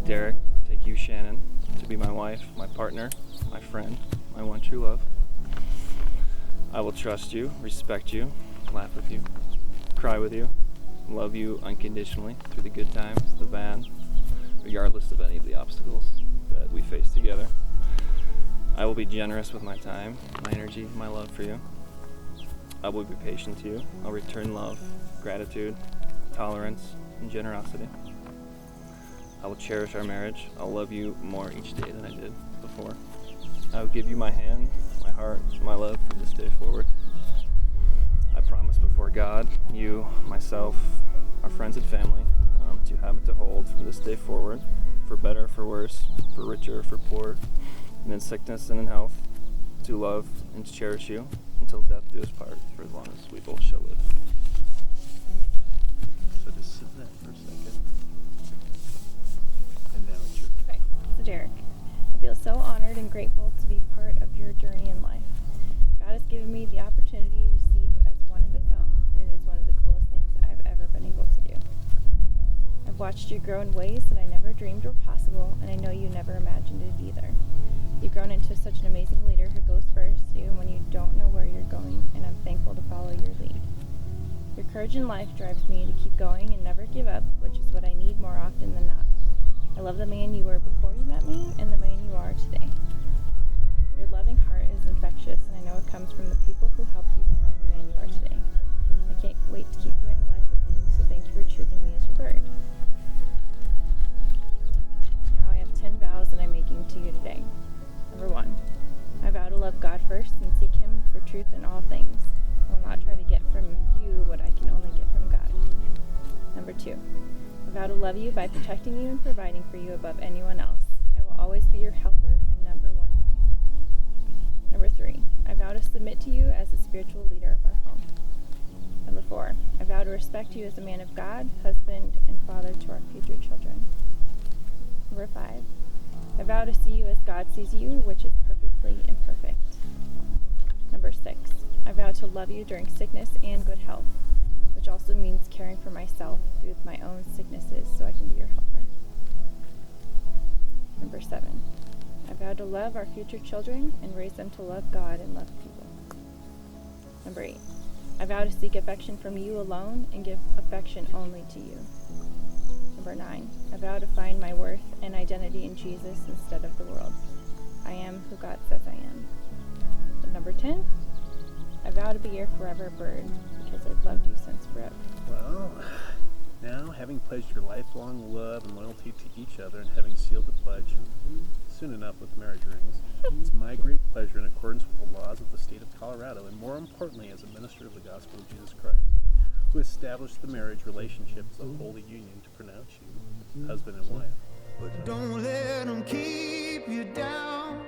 Derek, take you, Shannon, to be my wife, my partner, my friend, my one true love. I will trust you, respect you, laugh with you, cry with you, love you unconditionally through the good times, the bad, regardless of any of the obstacles that we face together. I will be generous with my time, my energy, my love for you. I will be patient to you. I'll return love, gratitude, tolerance, and generosity. I will cherish our marriage. I'll love you more each day than I did before. I will give you my hand, my heart, my love from this day forward. I promise before God, you, myself, our friends and family, to have it to hold from this day forward, for better, for worse, for richer, for poor, and in sickness and in health, to love and to cherish you until death do us part, for as long as we both shall live. So just sit there for a second. And now it's your Okay, so Derek, I feel so honored and grateful to be part of your journey in life. God has given me the opportunity to see you as one of his own, and it is one of the coolest things I've ever been able to do. I've watched you grow in ways that I never dreamed were possible, and I know you never imagined it either. You've grown into such an amazing leader who goes first, even when you don't know where you're going, and I'm thankful to follow your lead. Your courage in life drives me to keep going and never give up, which is what I need more often than not. I love the man you were before you met me and the man you are today. Your loving heart is infectious, and I know it comes from the people who helped you become the man you are today. I can't wait to keep doing life with you, so thank you for choosing me as your bird. Now I have 10 vows that I'm making to you today. Number 1, I vow to love God first and seek him for truth in all things. I will not try to get from you what I can only get from God. Number 2, I vow to love you by protecting you and providing for you above anyone else. I will always be your helper and number 1. Number 3, I vow to submit to you as the spiritual leader of our home. Number 4, I vow to respect you as a man of God, husband, and father to our future children. Number 5, I vow to see you as God sees you, which is perfectly imperfect. Number 6, I vow to love you during sickness and good health, which also means caring for myself through my own sicknesses so I can be your helper. Number 7, I vow to love our future children and raise them to love God and love people. Number 8, I vow to seek affection from you alone and give affection only to you. Number 9, I vow to find my worth and identity in Jesus instead of the world. I am who God says I am. And number 10, I vow to be your forever bird because I've loved you since forever. Well, now having pledged your lifelong love and loyalty to each other and having sealed the pledge, soon enough with marriage rings, it's my great pleasure in accordance with the laws of the state of Colorado and more importantly as a minister of the gospel of Jesus Christ, who established the marriage relationship as a holy union to pronounce you husband and wife. But don't let them keep you down,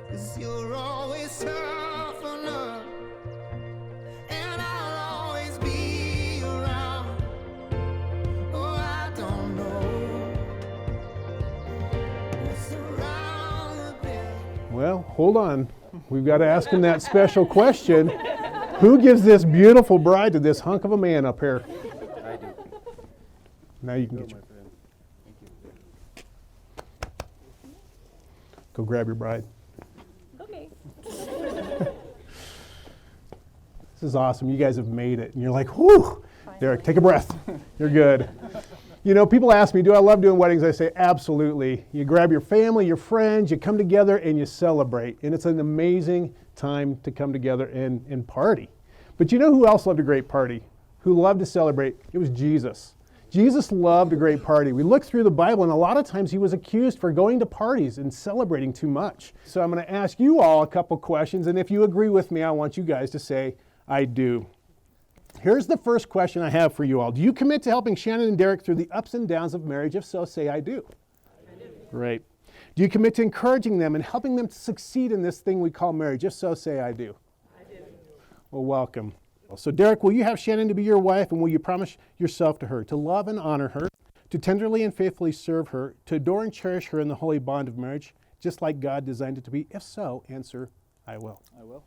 'cause you're always tough enough, and I'll always be around. Oh, I don't know what's around the bend. Well, hold on. We've got to ask him that special question. Who gives this beautiful bride to this hunk of a man up here? I do. Now you can Go, get my your... friend. Go grab your bride. Okay. This is awesome. You guys have made it. And you're like, whew. Derek, take a breath. You're good. You know, people ask me, do I love doing weddings? I say, absolutely. You grab your family, your friends, you come together and you celebrate. And it's an amazing time to come together and party. But you know who else loved a great party? Who loved to celebrate? It was Jesus. Jesus loved a great party. We look through the Bible and a lot of times he was accused for going to parties and celebrating too much. So I'm going to ask you all a couple questions, and if you agree with me, I want you guys to say, I do. Here's the first question I have for you all. Do you commit to helping Shannon and Derek through the ups and downs of marriage? If so, say I do. I do. Great. Do you commit to encouraging them and helping them to succeed in this thing we call marriage? If so, say I do. I do. Well, welcome. So Derek, will you have Shannon to be your wife, and will you promise yourself to her to love and honor her, to tenderly and faithfully serve her, to adore and cherish her in the holy bond of marriage, just like God designed it to be? If so, answer, I will. I will.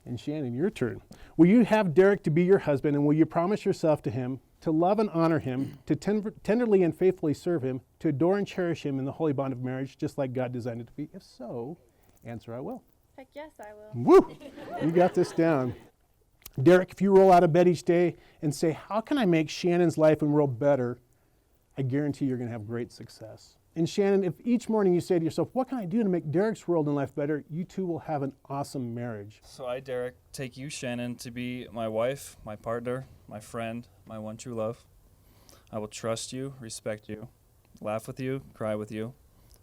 And Shannon, your turn. Will you have Derek to be your husband, and will you promise yourself to him to love and honor him, to tenderly and faithfully serve him, to adore and cherish him in the holy bond of marriage, just like God designed it to be? If so, answer I will. Heck yes, I will. Woo! You got this down. Derek, if you roll out of bed each day and say, how can I make Shannon's life and world better? I guarantee you're going to have great success. And Shannon, if each morning you say to yourself, what can I do to make Derek's world and life better? You two will have an awesome marriage. So I, Derek, take you, Shannon, to be my wife, my partner, my friend, my one true love. I will trust you, respect you, laugh with you, cry with you,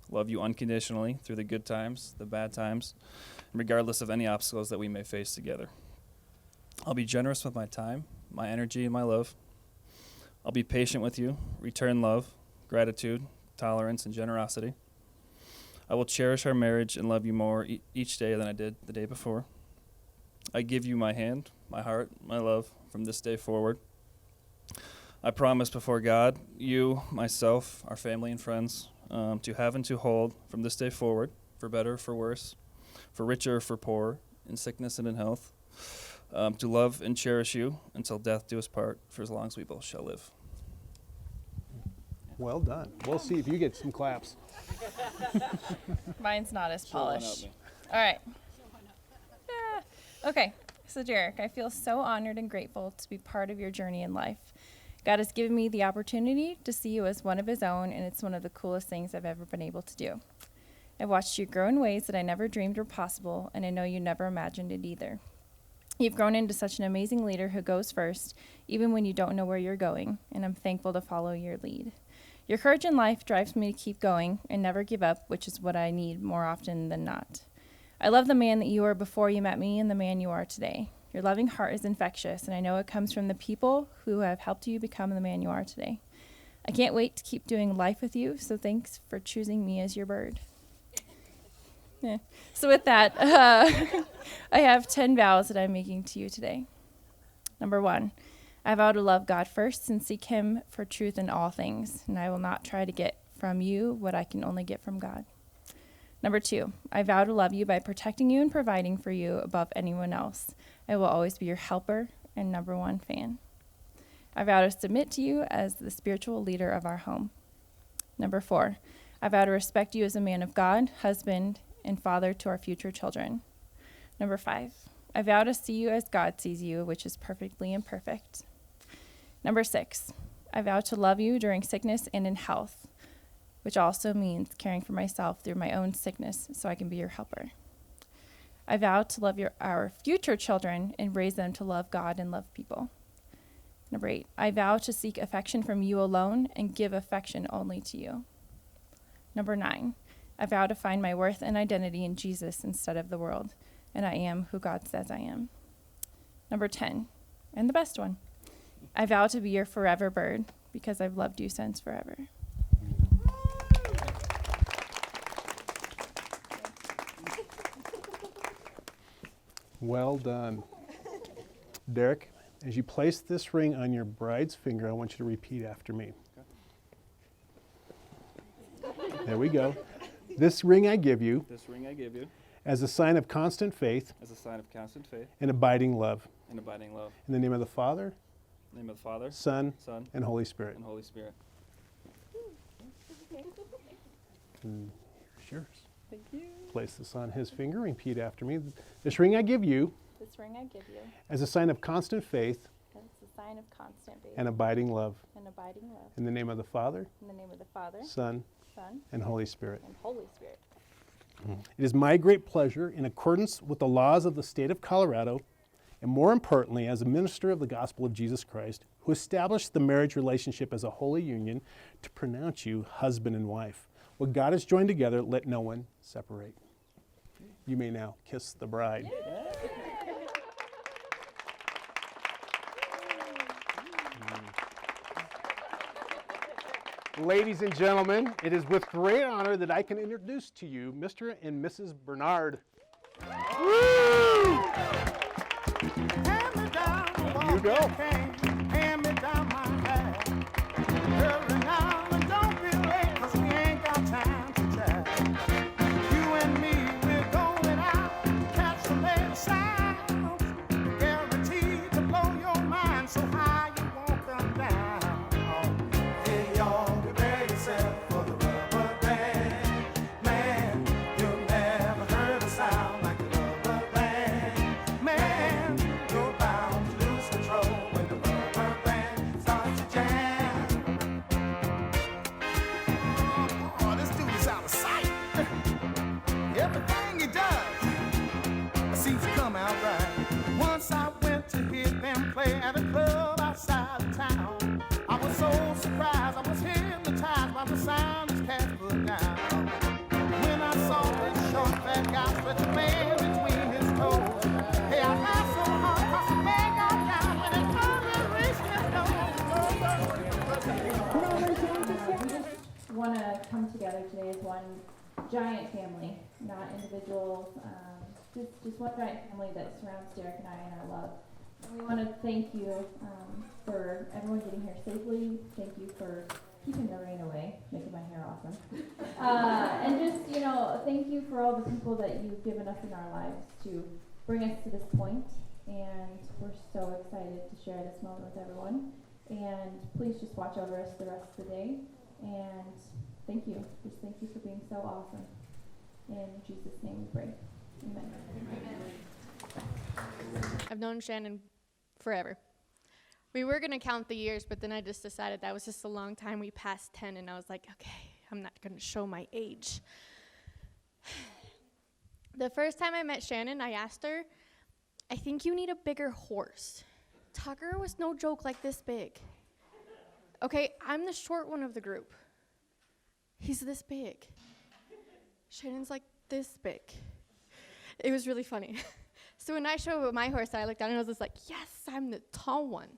love you unconditionally through the good times, the bad times, regardless of any obstacles that we may face together. I'll be generous with my time, my energy, and my love. I'll be patient with you, return love, gratitude, tolerance, and generosity. I will cherish our marriage and love you more each day than I did the day before. I give you my hand, my heart, my love from this day forward. I promise before God, you, myself, our family and friends, to have and to hold from this day forward, for better, for worse, for richer, for poorer, in sickness and in health, to love and cherish you until death do us part, for as long as we both shall live. Well done. We'll see if you get some claps. Mine's not as polished. All right. Yeah. Okay. So, Derek, I feel so honored and grateful to be part of your journey in life. God has given me the opportunity to see you as one of his own, and it's one of the coolest things I've ever been able to do. I've watched you grow in ways that I never dreamed were possible, and I know you never imagined it either. You've grown into such an amazing leader who goes first, even when you don't know where you're going, and I'm thankful to follow your lead. Your courage in life drives me to keep going and never give up, which is what I need more often than not. I love the man that you were before you met me and the man you are today. Your loving heart is infectious, and I know it comes from the people who have helped you become the man you are today. I can't wait to keep doing life with you, so thanks for choosing me as your bird. Yeah. So with that, I have 10 vows that I'm making to you today. Number 1, I vow to love God first and seek him for truth in all things, and I will not try to get from you what I can only get from God. Number 2, I vow to love you by protecting you and providing for you above anyone else. I will always be your helper and number 1 fan. I vow to submit to you as the spiritual leader of our home. Number 4, I vow to respect you as a man of God, husband, and father to our future children. Number 5, I vow to see you as God sees you, which is perfectly imperfect. Number 6, I vow to love you during sickness and in health, which also means caring for myself through my own sickness so I can be your helper. I vow to love our future children and raise them to love God and love people. Number 8, I vow to seek affection from you alone and give affection only to you. Number 9, I vow to find my worth and identity in Jesus instead of the world, and I am who God says I am. Number 10, and the best one, I vow to be your forever bird because I've loved you since forever. Well done. Derek, as you place this ring on your bride's finger, I want you to repeat after me. There we go. This ring I give you This ring I give you as a sign of constant faith as a sign of constant faith and abiding love. and abiding love. In the name of the Father, In the name of the Father, Son, Son, and Holy Spirit. and Holy Spirit. And here's yours. Thank you. Place this on his finger. Repeat after me. This ring I give you This ring I give you as a sign of constant faith as a sign of constant faith and abiding love. and abiding love. In the name of the Father, In the name of the Father, Son, Son, and Holy Spirit. and Holy Spirit. It is my great pleasure, in accordance with the laws of the state of Colorado, and more importantly, as a minister of the gospel of Jesus Christ, who established the marriage relationship as a holy union, to pronounce you husband and wife. What God has joined together, let no one separate. You may now kiss the bride. Ladies and gentlemen, it is with great honor that I can introduce to you Mr. and Mrs. Bernard. Woo! Hand me down the You walking go. cane, hand me down my bag. Hurry now and don't be late, 'cause we ain't got time to chat. You and me, we're going out to catch the latest sound. Guaranteed to blow your mind so high you won't come down. want to come together today as one giant family, not individuals, just one giant family that surrounds Derek and I in our love. And we want to thank you for everyone getting here safely. Thank you for keeping the rain away, making my hair awesome. And just, thank you for all the people that you've given us in our lives to bring us to this point. And we're so excited to share this moment with everyone. And please just watch over us the rest of the day. And thank you. Just thank you for being so awesome. In Jesus' name we pray. Amen. I've known Shannon forever. We were going to count the years, but then I just decided that was just a long time. We passed 10, and I was like, okay, I'm not going to show my age. The first time I met Shannon, I asked her, I think you need a bigger horse. Tucker was no joke like this big. Okay, I'm the short one of the group. He's this big. Shannon's like this big. It was really funny. So when I showed up with my horse, I looked down and I was just like, yes, I'm the tall one.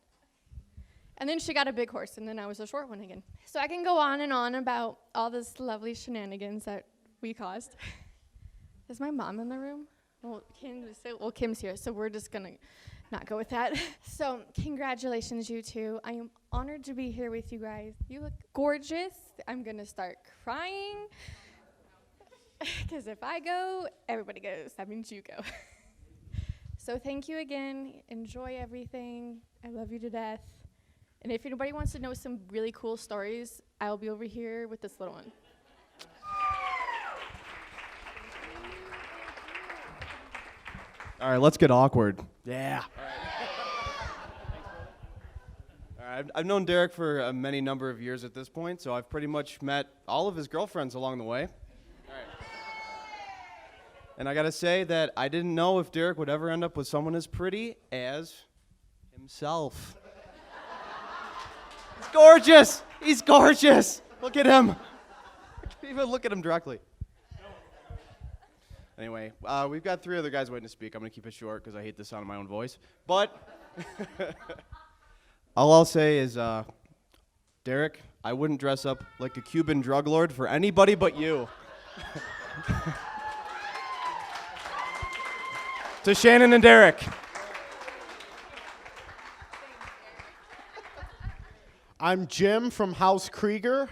And then she got a big horse, and then I was the short one again. So I can go on and on about all this lovely shenanigans that we caused. Is my mom in the room? Well, Kim's here, so we're just going to not go with that. So congratulations, you two. I am honored to be here with you guys. You look gorgeous. I'm going to start crying. Because if I go, everybody goes. That means you go. So thank you again. Enjoy everything. I love you to death. And if anybody wants to know some really cool stories, I'll be over here with this little one. All right, let's get awkward. Yeah. All right, I've known Derek for a many number of years at this point, so I've pretty much met all of his girlfriends along the way. All right. And I gotta say that I didn't know if Derek would ever end up with someone as pretty as himself. He's gorgeous. He's gorgeous. Look at him. I can't even look at him directly. Anyway, we've got 3 other guys waiting to speak. I'm going to keep it short because I hate the sound of my own voice. But all I'll say is, Derek, I wouldn't dress up like a Cuban drug lord for anybody but you. To Shannon and Derek. I'm Jim from House Krieger.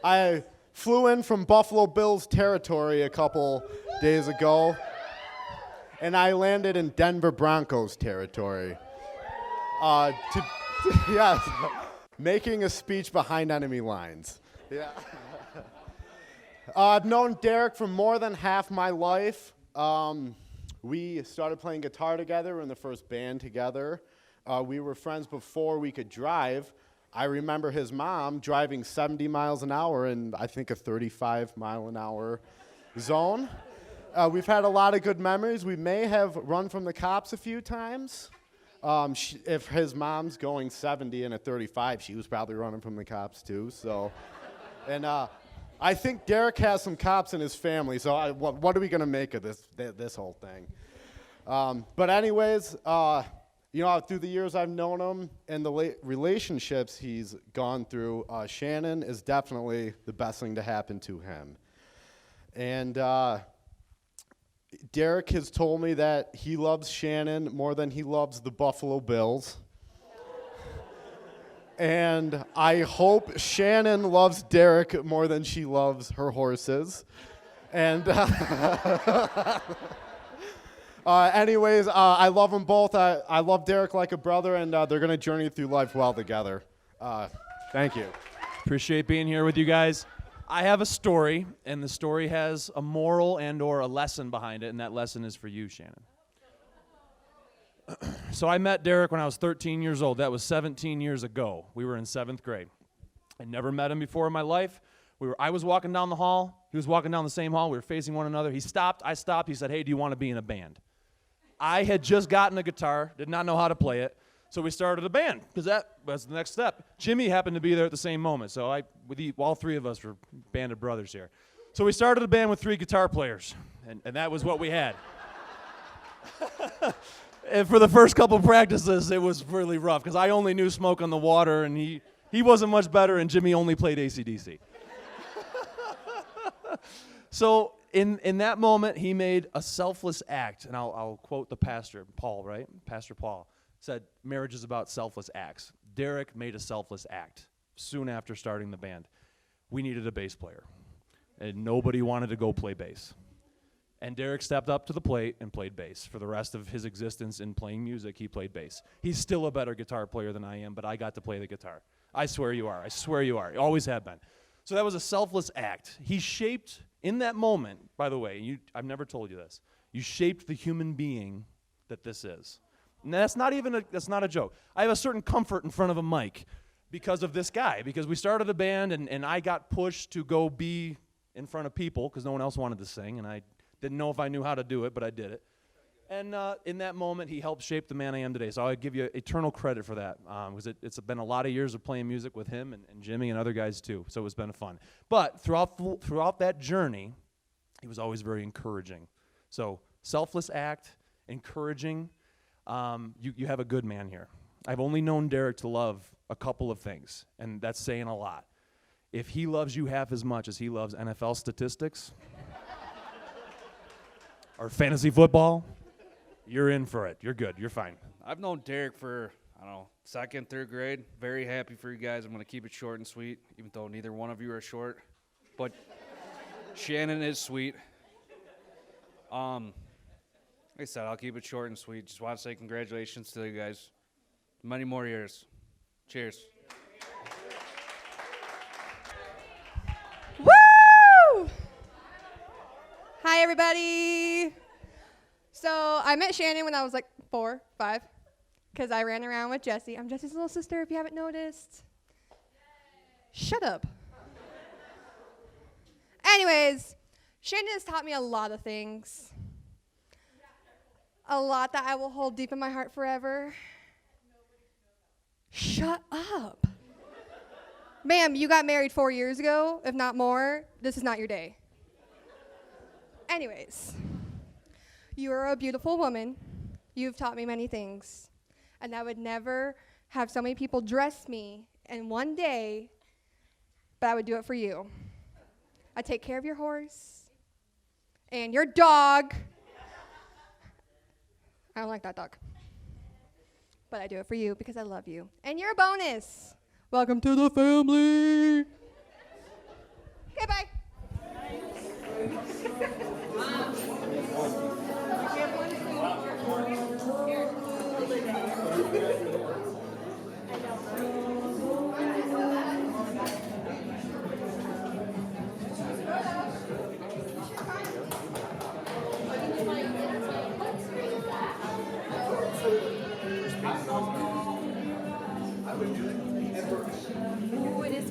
I flew in from Buffalo Bills territory a couple days ago, and I landed in Denver Broncos territory. Yes, making a speech behind enemy lines. Yeah. I've known Derek for more than half my life. We started playing guitar together. We were in the first band together. We were friends before we could drive. I remember his mom driving 70 miles an hour in, I think, a 35-mile-an-hour zone. We've had a lot of good memories. We may have run from the cops a few times. If his mom's going 70 in a 35, she was probably running from the cops too. So, and I think Derek has some cops in his family. So, what are we gonna make of this whole thing? But anyways. Through the years I've known him and the relationships he's gone through, Shannon is definitely the best thing to happen to him. And Derek has told me that he loves Shannon more than he loves the Buffalo Bills. And I hope Shannon loves Derek more than she loves her horses. And anyways, I love them both. I love Derek like a brother, and they're going to journey through life well together. Thank you. Appreciate being here with you guys. I have a story, and the story has a moral and or a lesson behind it, and that lesson is for you, Shannon. So I met Derek when I was 13 years old. That was 17 years ago. We were in 7th grade. I never met him before in my life. I was walking down the hall. He was walking down the same hall. We were facing one another. He stopped. I stopped. He said, "Hey, do you want to be in a band?" I had just gotten a guitar, did not know how to play it, so we started a band, because that was the next step. Jimmy happened to be there at the same moment, so all 3 of us were a band of brothers here. So we started a band with 3 guitar players, and that was what we had. And for the first couple practices, it was really rough, because I only knew Smoke on the Water, and he He wasn't much better, and Jimmy only played AC/DC. So in that moment, he made a selfless act, and I'll quote the pastor, Paul, right? Pastor Paul said, marriage is about selfless acts. Derek made a selfless act soon after starting the band. We needed a bass player, and nobody wanted to go play bass. And Derek stepped up to the plate and played bass. For the rest of his existence in playing music, he played bass. He's still a better guitar player than I am, but I got to play the guitar. I swear you are. I swear you are. You always have been. So that was a selfless act. He shaped, in that moment, by the way, I've never told you this, you shaped the human being that this is. And that's not a joke. I have a certain comfort in front of a mic because of this guy, because we started a band and I got pushed to go be in front of people because no one else wanted to sing, and I didn't know if I knew how to do it, but I did it. And in that moment, he helped shape the man I am today. So I give you eternal credit for that, because it's been a lot of years of playing music with him and Jimmy and other guys too. So it's been fun. But throughout that journey, he was always very encouraging. So selfless act, encouraging. You have a good man here. I've only known Derek to love a couple of things, and that's saying a lot. If he loves you half as much as he loves NFL statistics or fantasy football, you're in for it. You're good. You're fine. I've known Derek for, I don't know, second, third grade. Very happy for you guys. I'm going to keep it short and sweet, even though neither one of you are short. But Shannon is sweet. Like I said, I'll keep it short and sweet. Just want to say congratulations to you guys. Many more years. Cheers. Woo! Hi, everybody. So I met Shannon when I was like 4, 5, because I ran around with Jessie. I'm Jessie's little sister, if you haven't noticed. Shut up. Anyways, Shannon has taught me a lot of things. A lot that I will hold deep in my heart forever. Shut up. Ma'am, you got married 4 years ago, if not more. This is not your day. Anyways, you are a beautiful woman. You've taught me many things. And I would never have so many people dress me in one day, but I would do it for you. I take care of your horse and your dog. I don't like that dog. But I do it for you because I love you. And you're a bonus. Welcome to the family. Okay, bye. Ooh, it is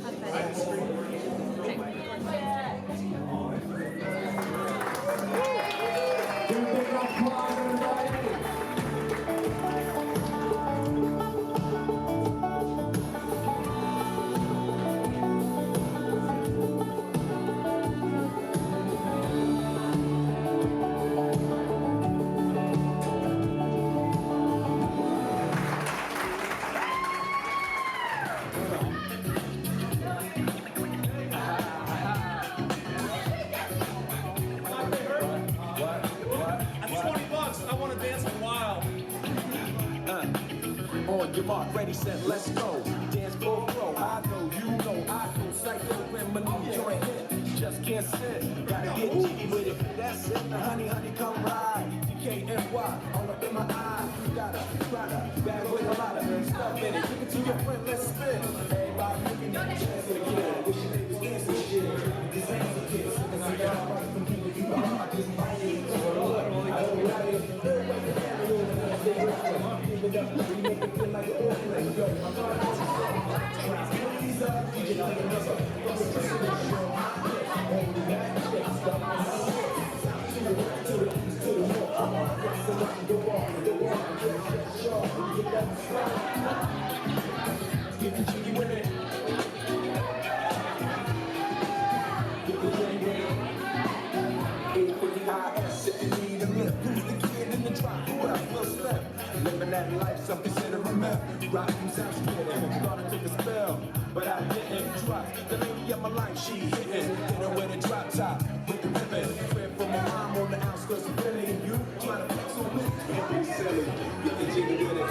On your mark, ready, set, let's go. Dance for pro. I know, you know, I go psycho when my new joint hit. Just can't sit, gotta get jiggy with it. That's it, now honey, come ride. DKNY, all up in my eye. You got a Prada, bag with a lot of stuff in it. Give it to your friend, let's spin. Everybody looking at the chance again. Wish your neighbors dancing shit. These hands are kids. And I got all right from people you are. I just might need to go. I don't got it. Living that life, some consider a myth. Rock comes out, you get it. Thought I took a spell. but I didn't trust the lady of my life. She hitting, hit her with a drop top, with the ribbon. Crib from my mom on the outskirts of Philly, and you trying to flex on me? Can't be silly, get the jiggy with it.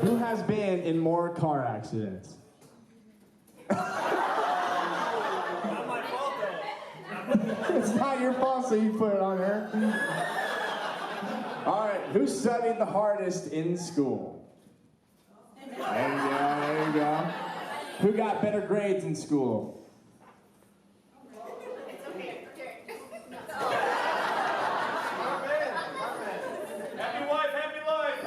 Who has been in more car accidents? It's not your fault, so you put it on her. All right, who studied the hardest in school? There you go, there you go. Who got better grades in school? Happy wife, happy life.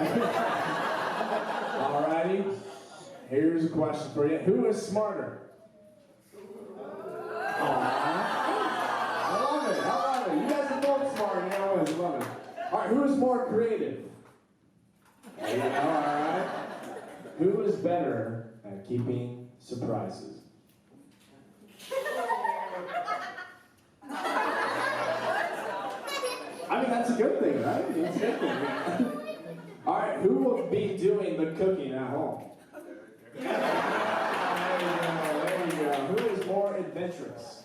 Alrighty, here's a question for you. Who is smarter? I love it, I love it. You guys are both smart, you know, I love it. Alright, who is more creative? There you go, alright. Who is better at keeping surprises? I mean, that's a good thing, right? That's a good thing. Alright, who will be doing the cooking at home? There you go. Who is more adventurous?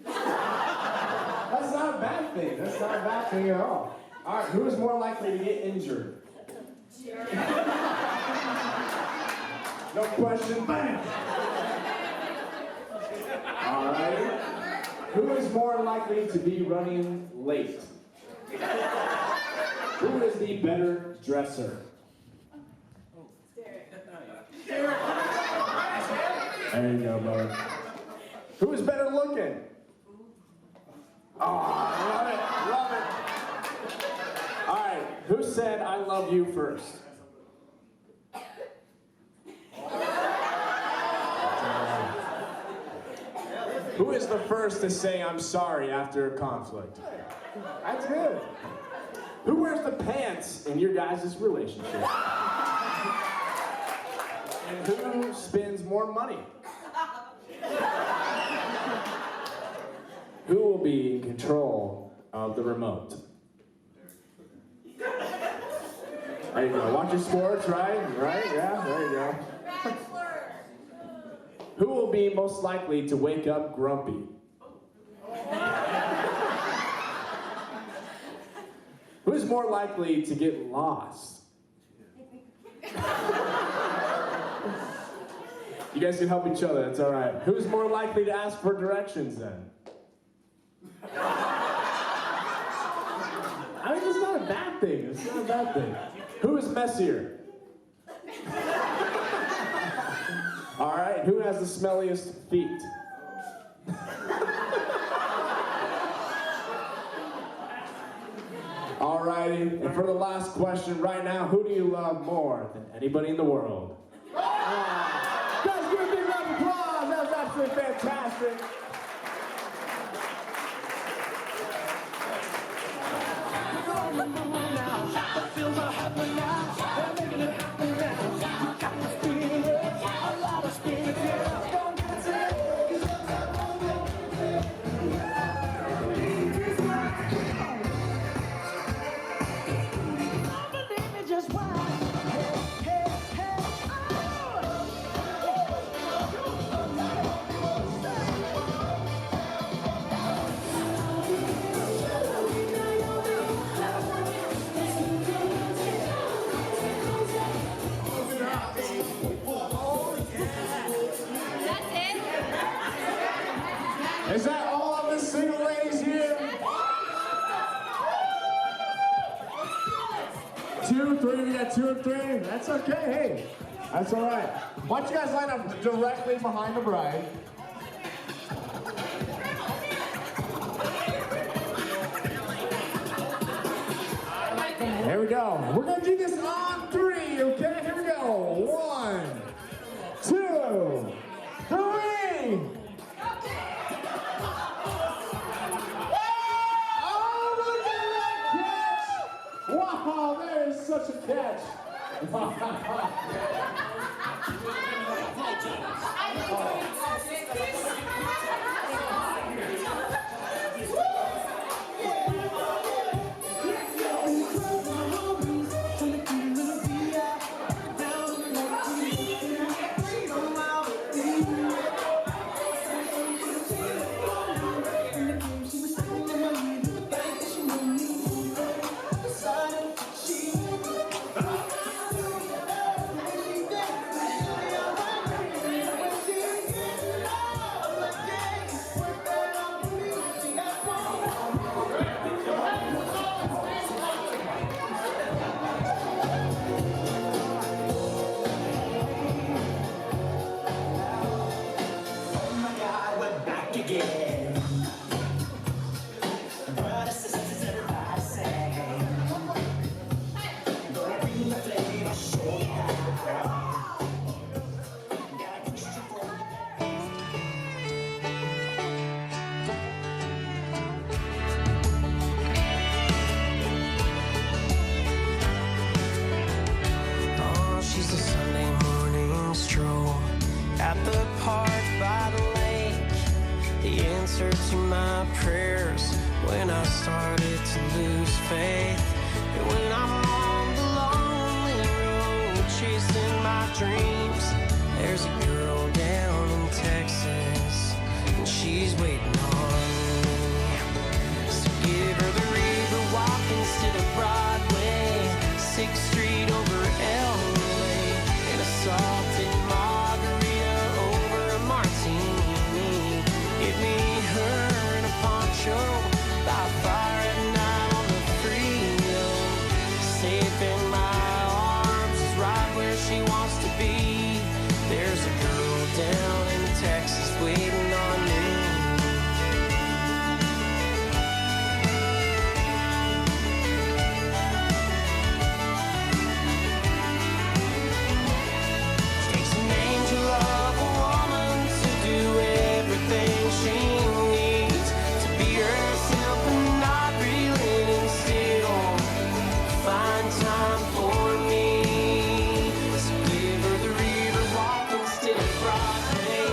That's not a bad thing. That's not a bad thing at all. Alright, who is more likely to get injured? No question, bam! Alright. Who is more likely to be running late? Who is the better dresser? There you go, brother. Who is better looking? Oh, love it, love it. All right, who said I love you first? Who is the first to say I'm sorry after a conflict? That's good. Who wears the pants in your guys' relationship? And who spends more money? Who will be in control of the remote? There you go. Watch your sports, right? Right? Yeah, there you go. Who will be most likely to wake up grumpy? Who's more likely to get lost? You guys can help each other, it's all right. Who's more likely to ask for directions then? I mean, it's not a bad thing. It's not a bad thing. Who is messier? All right, who has the smelliest feet? All righty, and for the last question right now, who do you love more than anybody in the world? Guys, give a big round of applause. That was absolutely fantastic. Is that all of the single ladies here? 2, 3, we got 2 and 3. That's okay, hey. That's all right. Why don't you guys line up directly behind the bride? we go. We're going to do this on 3, okay? Here we go. 1, 2, 3. Wow, that is such a catch. She's a Sunday morning stroll at the park by the lake, the answer to my prayers when I started to lose faith. And when I'm on the lonely road chasing my dreams, there's a girl down in Texas and she's waiting on me. So give her the river walk instead of Broadway, 6th Street over LA, and a salted margarita over a martini. Give me her in a poncho by fire at night on the Frio. Safe in my arms is right where she wants to be. There's a girl down in Texas waiting on me. Takes an angel of a woman to do everything she needs, to be herself and not reeling still. Find time for me. So give her the river walk instead of Broadway,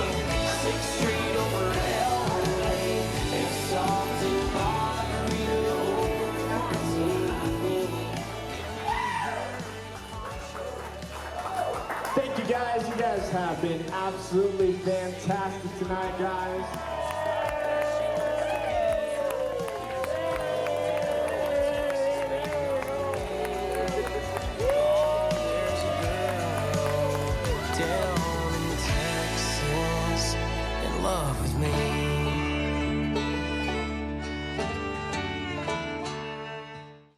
6th Street over LA, and soft and margarita over martini. Thank you guys. You guys have been absolutely fantastic tonight, guys.